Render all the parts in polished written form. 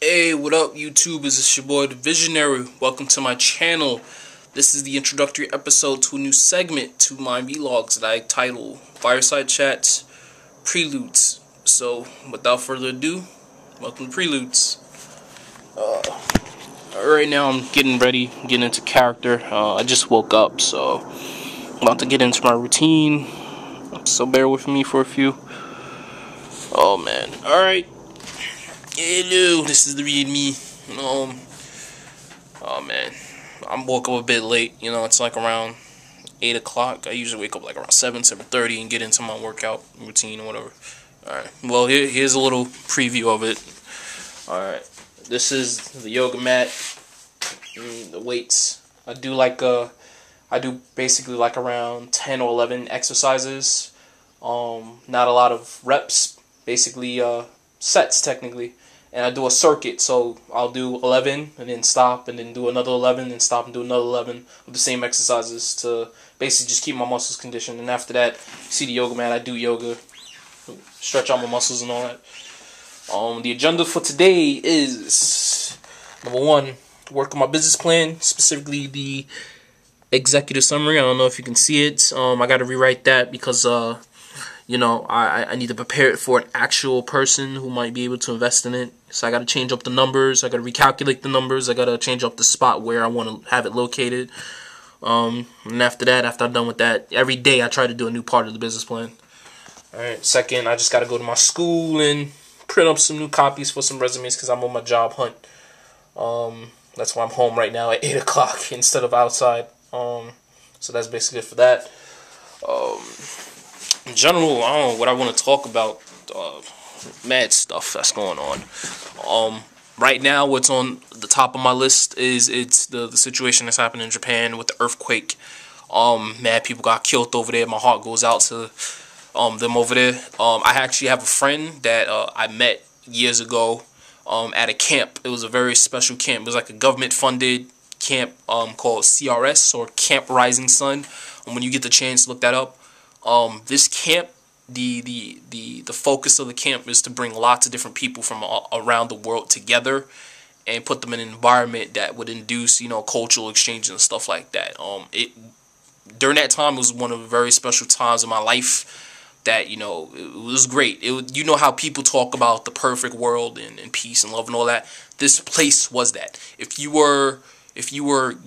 Hey, what up, YouTubers? It's your boy, The Visionary. Welcome to my channel. This is the introductory episode to a new segment to my vlogs that I title Fireside Chats Preludes. So, without further ado, welcome to Preludes. Right now, I'm getting ready, getting into character. I just woke up, so I'm about to get into my routine. So, bear with me for a few. Oh, man. Alright. Hello, this is the real me. Oh man, I'm woke up a bit late. It's like around 8 o'clock. I usually wake up like around 7:30 and get into my workout routine or whatever. Alright, well, here's a little preview of it. Alright, this is the yoga mat, the weights. I do basically like around 10 or 11 exercises. Not a lot of reps, basically sets technically. And I do a circuit, so I'll do 11 and then stop and then do another 11 and stop and do another 11 with the same exercises to basically just keep my muscles conditioned. And after that, see the yoga mat, I do yoga, stretch out my muscles and all that. The agenda for today is, number one, work on my business plan, specifically the executive summary. I don't know if you can see it. I got to rewrite that because I need to prepare it for an actual person who might be able to invest in it. So I got to change up the numbers. I got to recalculate the numbers. I got to change up the spot where I want to have it located. And after that, after I'm done with that, every day I try to do a new part of the business plan. Alright, second, I just got to go to my school and print up some new copies for some resumes because I'm on my job hunt. That's why I'm home right now at 8 o'clock instead of outside. So that's basically it for that. In general, I don't know what I want to talk about. Mad stuff that's going on. Right now, what's on the top of my list is the situation that's happening in Japan with the earthquake. Mad people got killed over there. My heart goes out to them over there. I actually have a friend that I met years ago at a camp. It was a very special camp. It was like a government-funded camp called CRS, or Camp Rising Sun. When you get the chance to look that up. This camp, the focus of the camp is to bring lots of different people from around the world together and put them in an environment that would induce, cultural exchange and stuff like that. During that time, it was one of the very special times in my life that, it was great. You know how people talk about the perfect world and peace and love and all that? This place was that. If you were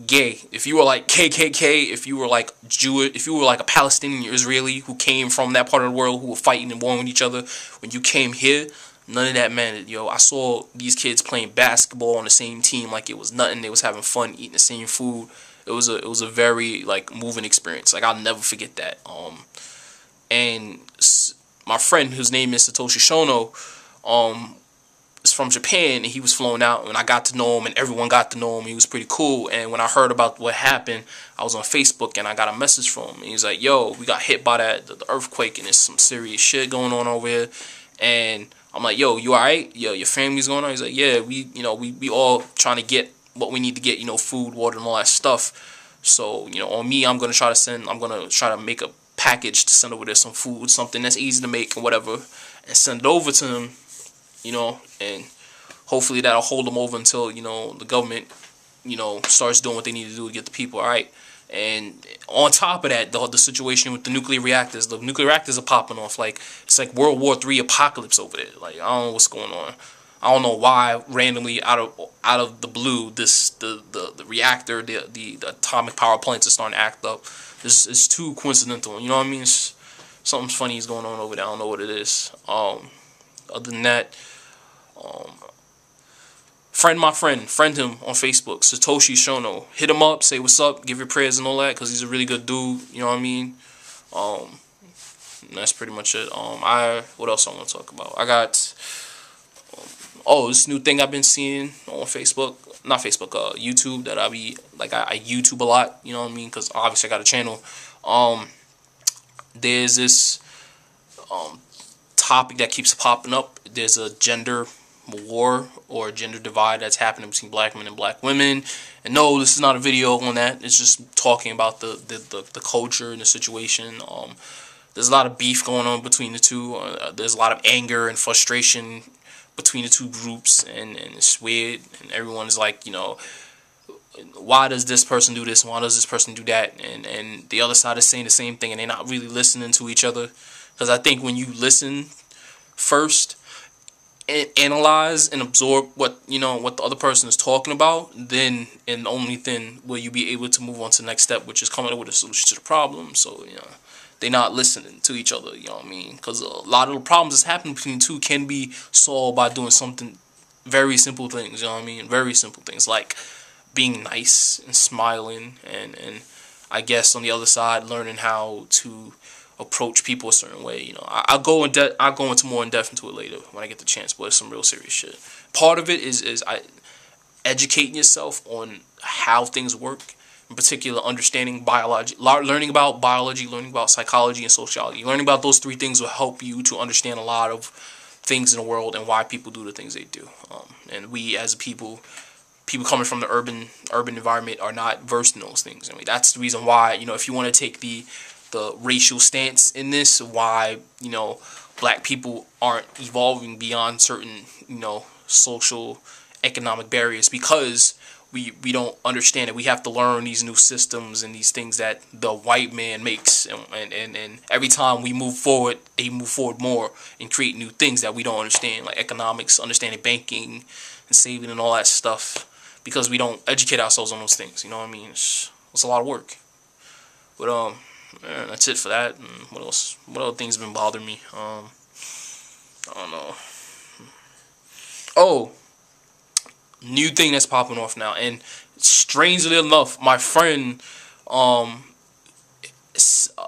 gay, if you were like KKK, if you were like Jewish, if you were like a Palestinian or Israeli who came from that part of the world who were fighting and warring with each other, when you came here, none of that mattered. I saw these kids playing basketball on the same team like it was nothing. They was having fun, eating the same food. It was a very moving experience. I'll never forget that. And my friend, whose name is Satoshi Shono, is from Japan, and he was flown out, and I got to know him, and everyone got to know him. He was pretty cool. And when I heard about what happened, I was on Facebook, and I got a message from him. And he was like, "Yo, we got hit by the earthquake, and there's some serious shit going on over here." And I'm like, "Yo, you alright? Yo, your family's going on?" He's like, "Yeah, we all trying to get what we need to get, food, water, and all that stuff. So, on me, I'm gonna try to make a package to send over there, some food, something that's easy to make and whatever, and send it over to him." And hopefully that'll hold them over until, the government, starts doing what they need to do to get the people right. And on top of that, the situation with the nuclear reactors are popping off. It's like World War III apocalypse over there. I don't know what's going on. I don't know why randomly out of the blue the reactor, the atomic power plants are starting to act up. It's too coincidental. You know what I mean? Something's funny is going on over there. I don't know what it is. Other than that, friend him on Facebook, Satoshi Shono. Hit him up, say what's up, give your prayers and all that, because he's a really good dude. You know what I mean? That's pretty much it. What else I want to talk about? I got this new thing I've been seeing on Facebook, not Facebook, YouTube, that I YouTube a lot. You know what I mean? Because obviously I got a channel. There's this topic that keeps popping up. There's a gender war or gender divide that's happening between black men and black women. And no, this is not a video on that. It's just talking about the culture and the situation. There's a lot of beef going on between the two. There's a lot of anger and frustration between the two groups, and it's weird, and everyone's like, why does this person do this? Why does this person do that? And the other side is saying the same thing, and they're not really listening to each other. Because I think when you listen first and analyze and absorb what the other person is talking about, then and only then will you be able to move on to the next step, which is coming up with a solution to the problem. So they're not listening to each other. You know what I mean? Because a lot of the problems that's happening between the two can be solved by doing something very simple things. You know what I mean? Very simple things like being nice and smiling, and I guess on the other side, learning how to approach people a certain way. I'll go into more in depth into it later when I get the chance, but it's some real serious shit. Part of it is educating yourself on how things work, in particular understanding biology, learning about biology, learning about psychology and sociology. Learning about those three things will help you to understand a lot of things in the world and why people do the things they do. And we as a people coming from the urban environment are not versed in those things. I mean, that's the reason why, if you want to take the racial stance in this, why, black people aren't evolving beyond certain, social, economic barriers, because we don't understand it. We have to learn these new systems and these things that the white man makes, and every time we move forward, they move forward more and create new things that we don't understand, like economics, understanding banking and saving and all that stuff, because we don't educate ourselves on those things. You know what I mean? It's a lot of work. But man, that's it for that. And what else? What other things have been bothering me? I don't know. Oh, new thing that's popping off now, and strangely enough, my friend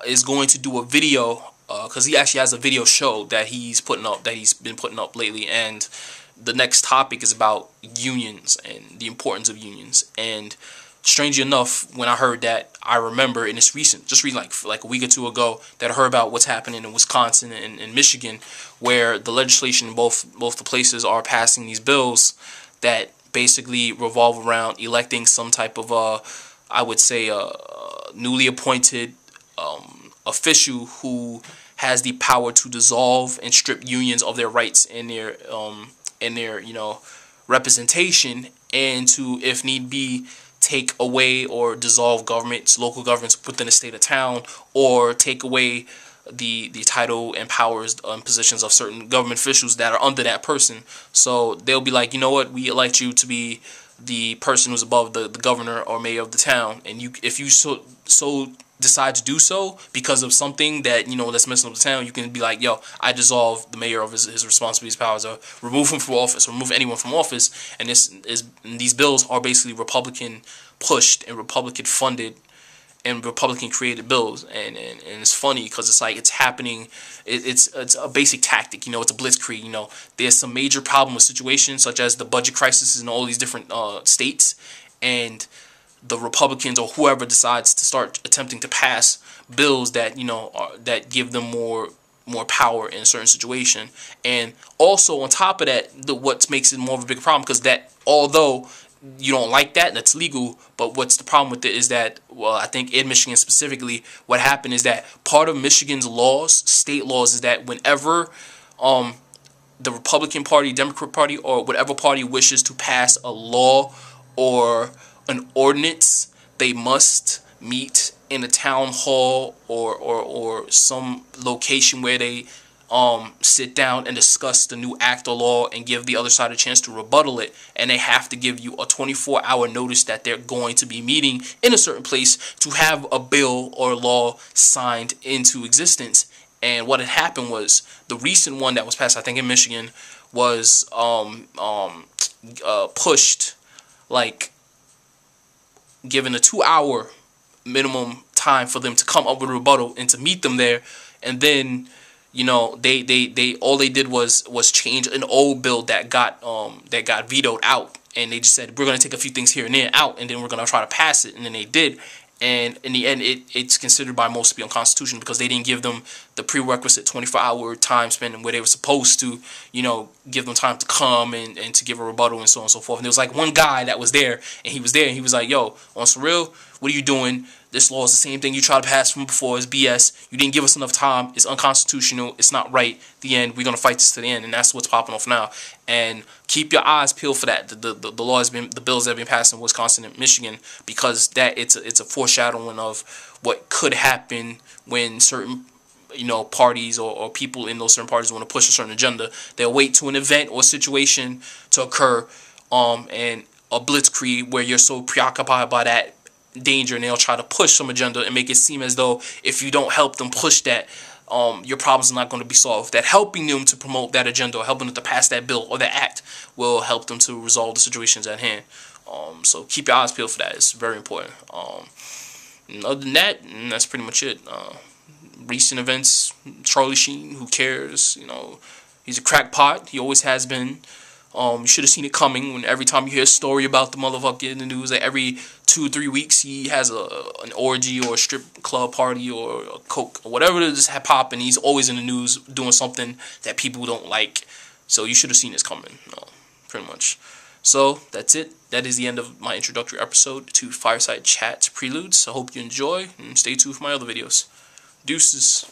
is going to do a video, because he actually has a video show that he's been putting up lately, and the next topic is about unions and the importance of unions. And strangely enough, when I heard that, I remember, and it's recent, just like a week or two ago, that I heard about what's happening in Wisconsin and Michigan, where the legislation in both the places are passing these bills that basically revolve around electing some type of I would say newly appointed official who has the power to dissolve and strip unions of their rights and their representation, and to, if need be, take away or dissolve local governments within a state or town, or take away the title and powers and positions of certain government officials that are under that person. So they'll be like, you know what, we elect you to be the person who's above the governor or mayor of the town, and if you so decide to do so because of something that that's messing up the town, you can be like, yo, I dissolve the mayor of his responsibilities, powers, or remove him from office, or remove anyone from office. And these bills are basically Republican pushed and Republican funded and Republican created bills, and it's funny because it's like it's happening. It's a basic tactic, it's a blitzkrieg. There's some major problem with situations such as the budget crisis in all these different states, and the Republicans or whoever decides to start attempting to pass bills that that give them more power in a certain situation. And also on top of that, what makes it more of a bigger problem, because that, although you don't like that, that's legal, but what's the problem with it is that, well, I think in Michigan specifically, what happened is that part of Michigan's laws, state laws, is that whenever the Republican Party, Democrat Party, or whatever party wishes to pass a law or an ordinance, they must meet in a town hall or some location where they sit down and discuss the new act or law and give the other side a chance to rebuttal it. And they have to give you a 24-hour notice that they're going to be meeting in a certain place to have a bill or law signed into existence. And what had happened was, the recent one that was passed, I think in Michigan, was pushed, like given a 2-hour minimum time for them to come up with a rebuttal and to meet them there. And then they all they did was change an old bill that got vetoed out, and they just said, we're going to take a few things here and there out, and then we're going to try to pass it. And then they did, and in the end it's considered by most to be unconstitutional, because they didn't give them the prerequisite 24-hour time span where they were supposed to give them time to come and to give a rebuttal and so on and so forth. And there was like one guy that was there, and he was like, yo, on some real, what are you doing? This law is the same thing you tried to pass from before. It's BS. You didn't give us enough time. It's unconstitutional. It's not right. The end. We're going to fight this to the end. And that's what's popping off now. And keep your eyes peeled for that. The law has been, the bills that have been passed in Wisconsin and Michigan, because that it's a foreshadowing of what could happen when certain parties or people in those certain parties want to push a certain agenda. They'll wait to an event or situation to occur, and a blitzkrieg where you're so preoccupied by that danger, and they'll try to push some agenda and make it seem as though if you don't help them push that, your problems are not going to be solved. That helping them to promote that agenda or helping them to pass that bill or that act will help them to resolve the situations at hand. So keep your eyes peeled for that. It's very important. And other than that, that's pretty much it. Recent events, Charlie Sheen, who cares? He's a crackpot. He always has been. You should have seen it coming. When every time you hear a story about the motherfucker in the news, like every 2 or 3 weeks he has an orgy or a strip club party or a coke or whatever it is popping. He's always in the news doing something that people don't like. So you should have seen this coming, pretty much. So that's it. That is the end of my introductory episode to Fireside Chats Preludes. I hope you enjoy, and stay tuned for my other videos. Deuces.